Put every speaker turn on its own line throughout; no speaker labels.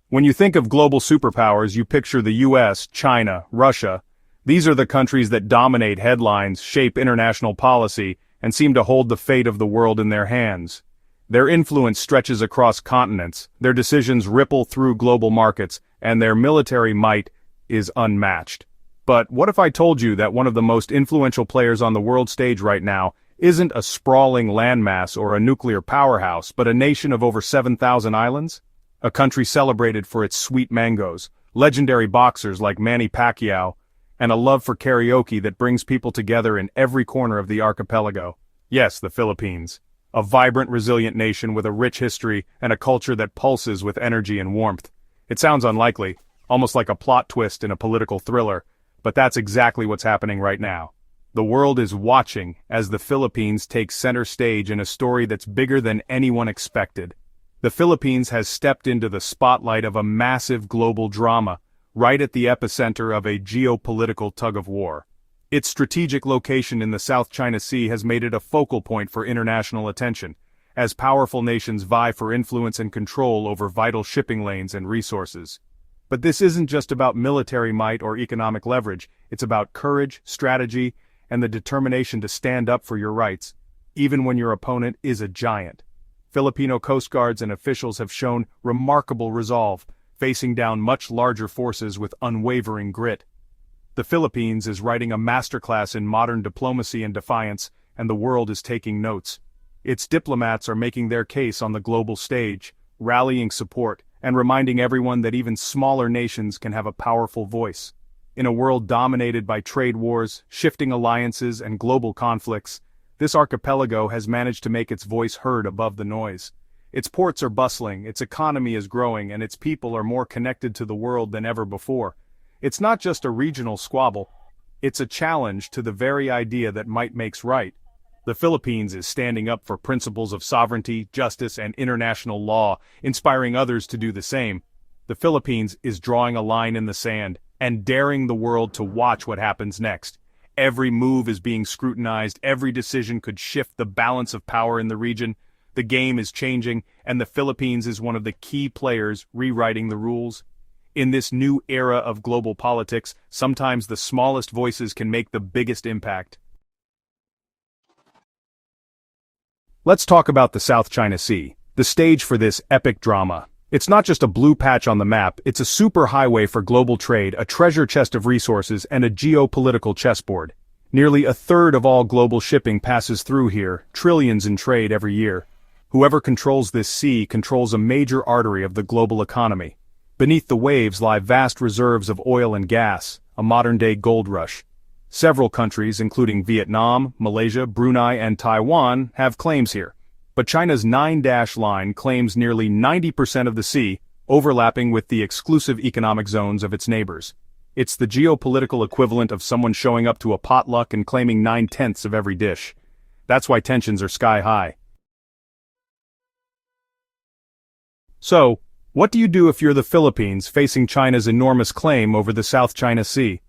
When you think of global superpowers, you picture the US, China, Russia. These are the countries that dominate headlines, shape international policy, and seem to hold the fate of the world in their hands. Their influence stretches across continents, their decisions ripple through global markets, and their military might is unmatched. But what if I told you that one of the most influential players on the world stage right now isn't a sprawling landmass or a nuclear powerhouse, but a nation of over 7,000 islands? A country celebrated for its sweet mangoes, legendary boxers like Manny Pacquiao, and a love for karaoke that brings people together in every corner of the archipelago. Yes, the Philippines. A vibrant, resilient nation with a rich history and a culture that pulses with energy and warmth. It sounds unlikely, almost like a plot twist in a political thriller, but that's exactly what's happening right now. The world is watching as the Philippines take center stage in a story that's bigger than anyone expected. The Philippines has stepped into the spotlight of a massive global drama, right at the epicenter of a geopolitical tug-of-war. Its strategic location in the South China Sea has made it a focal point for international attention, as powerful nations vie for influence and control over vital shipping lanes and resources. But this isn't just about military might or economic leverage, it's about courage, strategy, and the determination to stand up for your rights, even when your opponent is a giant. Filipino Coast Guards and officials have shown remarkable resolve, facing down much larger forces with unwavering grit. The Philippines is writing a masterclass in modern diplomacy and defiance, and the world is taking notes. Its diplomats are making their case on the global stage, rallying support, and reminding everyone that even smaller nations can have a powerful voice. In a world dominated by trade wars, shifting alliances, and global conflicts, this archipelago has managed to make its voice heard above the noise. Its ports are bustling, its economy is growing, and its people are more connected to the world than ever before. It's not just a regional squabble, it's a challenge to the very idea that might makes right. The Philippines is standing up for principles of sovereignty, justice, and international law, inspiring others to do the same. The Philippines is drawing a line in the sand, and daring the world to watch what happens next. Every move is being scrutinized, every decision could shift the balance of power in the region. The game is changing, and the Philippines is one of the key players rewriting the rules. In this new era of global politics, sometimes the smallest voices can make the biggest impact. Let's talk about the South China Sea, the stage for this epic drama. It's not just a blue patch on the map, it's a superhighway for global trade, a treasure chest of resources, and a geopolitical chessboard. Nearly a third of all global shipping passes through here, trillions in trade every year. Whoever controls this sea controls a major artery of the global economy. Beneath the waves lie vast reserves of oil and gas, a modern-day gold rush. Several countries, including Vietnam, Malaysia, Brunei, and Taiwan, have claims here. But China's 9-line claims nearly 90% of the sea, overlapping with the exclusive economic zones of its neighbors. It's the geopolitical equivalent of someone showing up to a potluck and claiming 9/10 of every dish. That's why tensions are sky high. So, what do you do if you're the Philippines facing China's enormous claim over the South China Sea?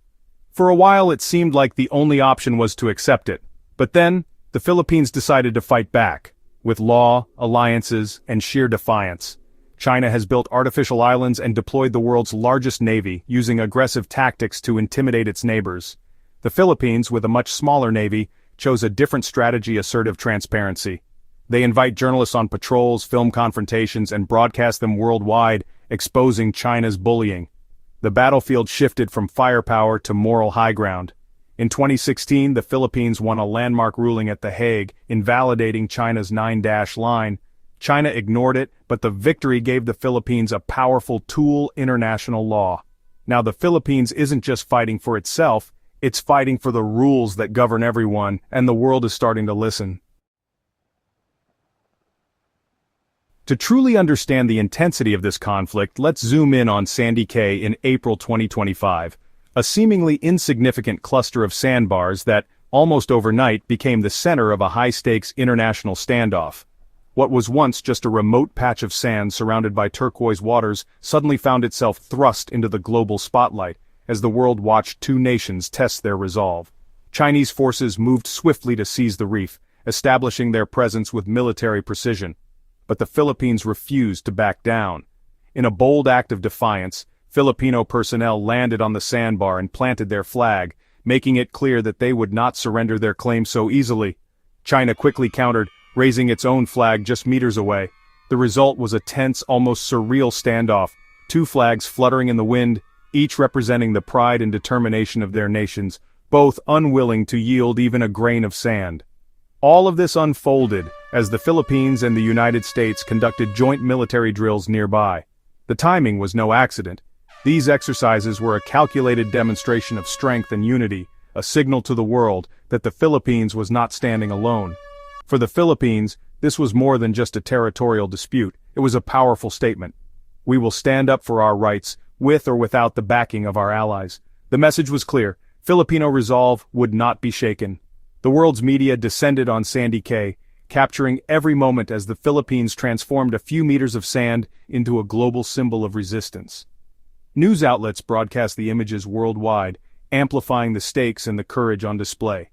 For a while it seemed like the only option was to accept it. But then, the Philippines decided to fight back. With law, alliances, and sheer defiance. China has built artificial islands and deployed the world's largest navy, using aggressive tactics to intimidate its neighbors. The Philippines, with a much smaller navy, chose a different strategy: assertive transparency. They invite journalists on patrols, film confrontations, and broadcast them worldwide, exposing China's bullying. The battlefield shifted from firepower to moral high ground. In 2016, the Philippines won a landmark ruling at The Hague, invalidating China's 9-line. China ignored it, but the victory gave the Philippines a powerful tool: international law. Now the Philippines isn't just fighting for itself, it's fighting for the rules that govern everyone, and the world is starting to listen. To truly understand the intensity of this conflict, let's zoom in on Sandy Cay in April 2025. A seemingly insignificant cluster of sandbars that, almost overnight, became the center of a high-stakes international standoff. What was once just a remote patch of sand surrounded by turquoise waters suddenly found itself thrust into the global spotlight, as the world watched two nations test their resolve. Chinese forces moved swiftly to seize the reef, establishing their presence with military precision. But the Philippines refused to back down. In a bold act of defiance, Filipino personnel landed on the sandbar and planted their flag, making it clear that they would not surrender their claim so easily. China quickly countered, raising its own flag just meters away. The result was a tense, almost surreal standoff, two flags fluttering in the wind, each representing the pride and determination of their nations, both unwilling to yield even a grain of sand. All of this unfolded as the Philippines and the United States conducted joint military drills nearby. The timing was no accident. These exercises were a calculated demonstration of strength and unity, a signal to the world that the Philippines was not standing alone. For the Philippines, this was more than just a territorial dispute, it was a powerful statement. We will stand up for our rights, with or without the backing of our allies. The message was clear: Filipino resolve would not be shaken. The world's media descended on Sandy Cay, capturing every moment as the Philippines transformed a few meters of sand into a global symbol of resistance. News outlets broadcast the images worldwide, amplifying the stakes and the courage on display.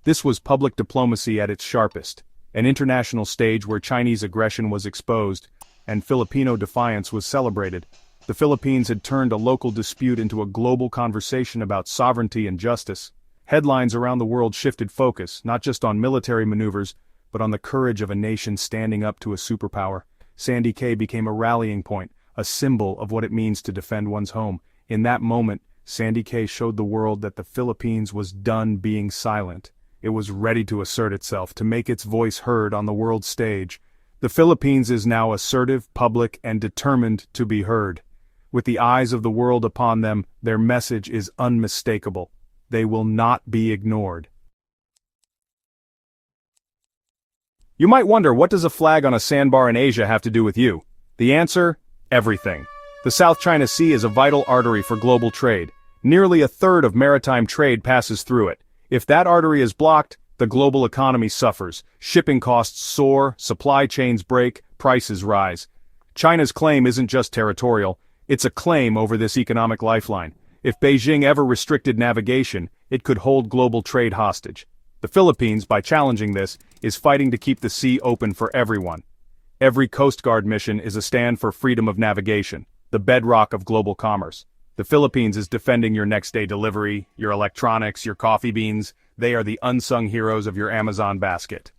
This was public diplomacy at its sharpest, an international stage where Chinese aggression was exposed, and Filipino defiance was celebrated. The Philippines had turned a local dispute into a global conversation about sovereignty and justice. Headlines around the world shifted focus, not just on military maneuvers, but on the courage of a nation standing up to a superpower. Sandy Cay became a rallying point, a symbol of what it means to defend one's home. In that moment, Sandy Cay showed the world that the Philippines was done being silent. It was ready to assert itself, to make its voice heard on the world stage. The Philippines is now assertive, public, and determined to be heard. With the eyes of the world upon them, their message is unmistakable. They will not be ignored. You might wonder, what does a flag on a sandbar in Asia have to do with you? The answer? Everything. The South China Sea is a vital artery for global trade. Nearly a third of maritime trade passes through it. If that artery is blocked, the global economy suffers. Shipping costs soar, supply chains break, prices rise. China's claim isn't just territorial, it's a claim over this economic lifeline. If Beijing ever restricted navigation, it could hold global trade hostage. The Philippines, by challenging this, is fighting to keep the sea open for everyone. Every Coast Guard mission is a stand for freedom of navigation, the bedrock of global commerce. The Philippines is defending your next-day delivery, your electronics, your coffee beans. They are the unsung heroes of your Amazon basket.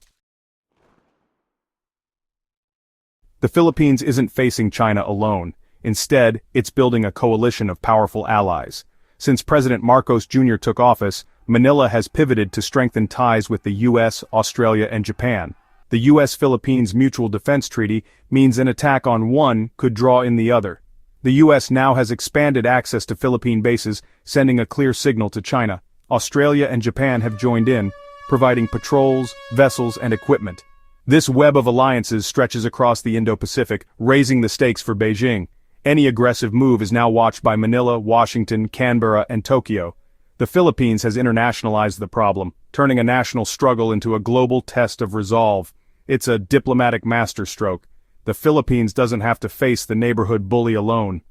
The Philippines isn't facing China alone. Instead, it's building a coalition of powerful allies. Since President Marcos Jr. took office, Manila has pivoted to strengthen ties with the US, Australia, and Japan. The US-Philippines Mutual Defense Treaty means an attack on one could draw in the other. The US now has expanded access to Philippine bases, sending a clear signal to China. Australia and Japan have joined in, providing patrols, vessels, and equipment. This web of alliances stretches across the Indo-Pacific, raising the stakes for Beijing. Any aggressive move is now watched by Manila, Washington, Canberra, and Tokyo. The Philippines has internationalized the problem, turning a national struggle into a global test of resolve. It's a diplomatic masterstroke. The Philippines doesn't have to face the neighborhood bully alone.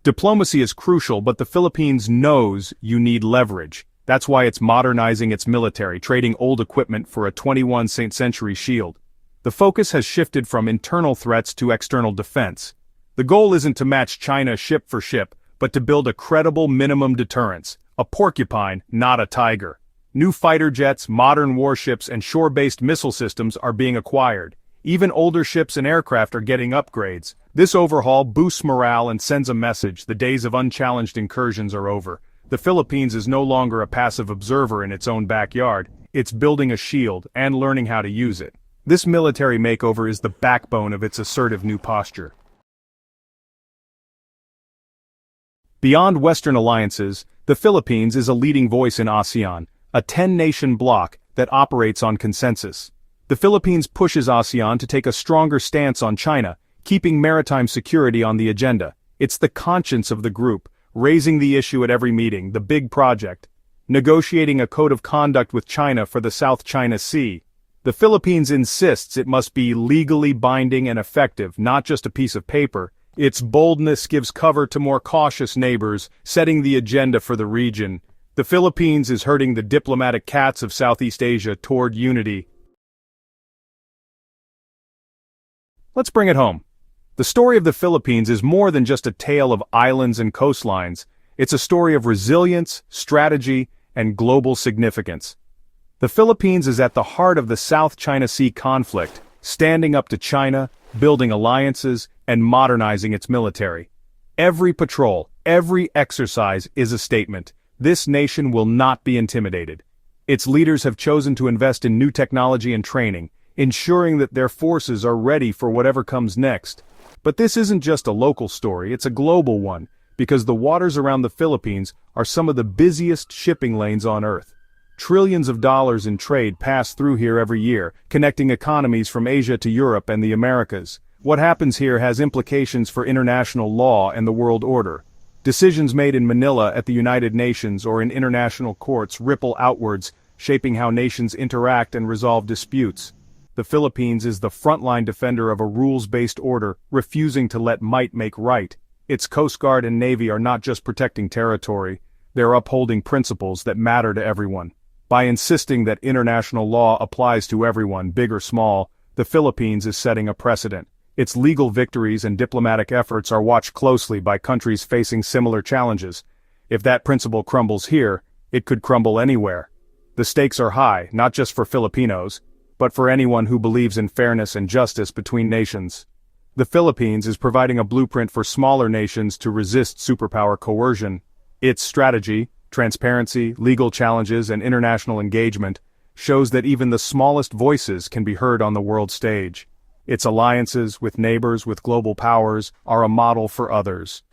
Diplomacy is crucial, but the Philippines knows you need leverage. That's why it's modernizing its military, trading old equipment for a 21st century shield. The focus has shifted from internal threats to external defense. The goal isn't to match China ship for ship, but to build a credible minimum deterrence, a porcupine, not a tiger. New fighter jets, modern warships, and shore-based missile systems are being acquired. Even older ships and aircraft are getting upgrades. This overhaul boosts morale and sends a message: the days of unchallenged incursions are over. The Philippines is no longer a passive observer in its own backyard. It's building a shield and learning how to use it. This military makeover is the backbone of its assertive new posture. Beyond Western alliances, the Philippines is a leading voice in ASEAN, a 10-nation bloc that operates on consensus. The Philippines pushes ASEAN to take a stronger stance on China, keeping maritime security on the agenda. It's the conscience of the group, raising the issue at every meeting, the big project. Negotiating a code of conduct with China for the South China Sea. The Philippines insists it must be legally binding and effective, not just a piece of paper. Its boldness gives cover to more cautious neighbors, setting the agenda for the region. The Philippines is herding the diplomatic cats of Southeast Asia toward unity. Let's bring it home. The story of the Philippines is more than just a tale of islands and coastlines. It's a story of resilience, strategy, and global significance. The Philippines is at the heart of the South China Sea conflict, standing up to China, building alliances, and modernizing its military. Every patrol, every exercise is a statement. This nation will not be intimidated. Its leaders have chosen to invest in new technology and training, ensuring that their forces are ready for whatever comes next. But this isn't just a local story, it's a global one, because the waters around the Philippines are some of the busiest shipping lanes on Earth. Trillions of dollars in trade pass through here every year, connecting economies from Asia to Europe and the Americas. What happens here has implications for international law and the world order. Decisions made in Manila at the United Nations or in international courts ripple outwards, shaping how nations interact and resolve disputes. The Philippines is the frontline defender of a rules-based order, refusing to let might make right. Its Coast Guard and Navy are not just protecting territory, they're upholding principles that matter to everyone. By insisting that international law applies to everyone, big or small, the Philippines is setting a precedent. Its legal victories and diplomatic efforts are watched closely by countries facing similar challenges. If that principle crumbles here, it could crumble anywhere. The stakes are high, not just for Filipinos, but for anyone who believes in fairness and justice between nations. The Philippines is providing a blueprint for smaller nations to resist superpower coercion. Its strategy, transparency, legal challenges, and international engagement shows that even the smallest voices can be heard on the world stage. Its alliances with neighbors with global powers are a model for others.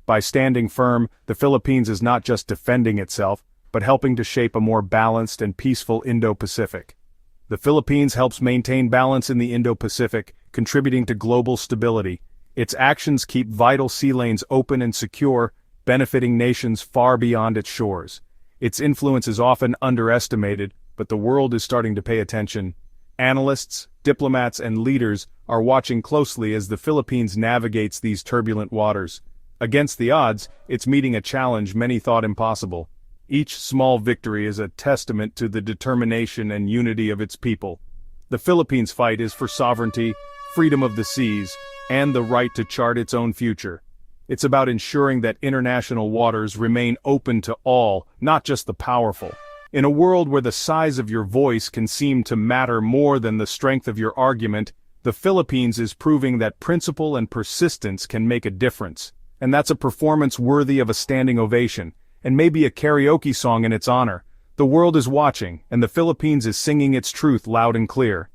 By standing firm, the Philippines is not just defending itself, but helping to shape a more balanced and peaceful Indo-Pacific. The Philippines helps maintain balance in the Indo-Pacific, contributing to global stability. Its actions keep vital sea lanes open and secure, benefiting nations far beyond its shores. Its influence is often underestimated, but the world is starting to pay attention. Analysts, diplomats, and leaders are watching closely as the Philippines navigates these turbulent waters. Against the odds, it's meeting a challenge many thought impossible. Each small victory is a testament to the determination and unity of its people. The Philippines' fight is for sovereignty, freedom of the seas, and the right to chart its own future. It's about ensuring that international waters remain open to all, not just the powerful. In a world where the size of your voice can seem to matter more than the strength of your argument, the Philippines is proving that principle and persistence can make a difference. And that's a performance worthy of a standing ovation, and maybe a karaoke song in its honor. The world is watching, and the Philippines is singing its truth loud and clear.